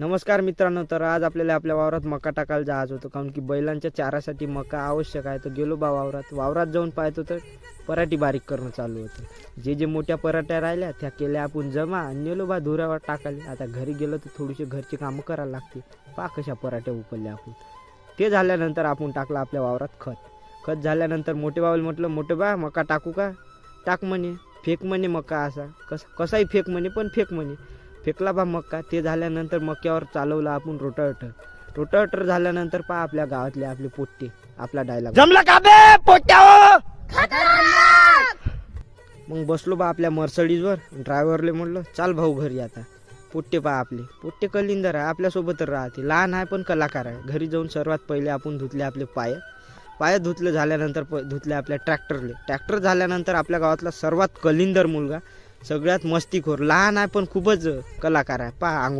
नमस्कार मित्रांनो, तर आज आपल्याला आपल्या वावरात मका टाकायला जायचं होतं, कारण की बैलांच्या चारासाठी मका आवश्यक आहे. तर गेलो बा वावरात जाऊन पाहतो तर पराठी बारीक करणं चालू होतं. जे मोठ्या पराठ्या राहिल्या त्या केल्या आपण जमा आणि नेलो बा धुऱ्यावर टाकायला. आता घरी गेलो तर थोडीशी घरची कामं करायला लागते. पा कशा पराठ्या उकलल्या आपण. ते झाल्यानंतर आपण टाकलं आपल्या वावरात खत झाल्यानंतर मोठे बाबाला म्हटलं, मोठे बा मका टाकू का? टाक म्हणे, फेक म्हणे मका असा कसाही फेक म्हणे, पण फेक म्हणे. फेकला बा मक्का. ते झाल्यानंतर मक्यावर चालवला आपण रोटावेटर झाल्यानंतर पहा आपल्या गावातले आपले पोट्टे आपला डायलॉग जमला का बे पोट्ट्या. मग बसलो बा आपल्या मर्सडीजवर. ड्रायव्हरले म्हटलं, चाल भाऊ घरी. आता पोट्टे पहा आपले पोट्टे कलिंदर आहे, आपल्यासोबत राहते. लहान आहे पण कलाकार आहे. घरी जाऊन सर्वात पहिले आपण धुतले आपले पाय धुतले झाल्यानंतर धुतले आपल्या ट्रॅक्टर झाल्यानंतर आपल्या गावातला सर्वात कलिंदर मुलगा, सगळ्यात मस्तीखोर, लहान आहे पण खूपच कलाकार आहे. पहा आंघोळ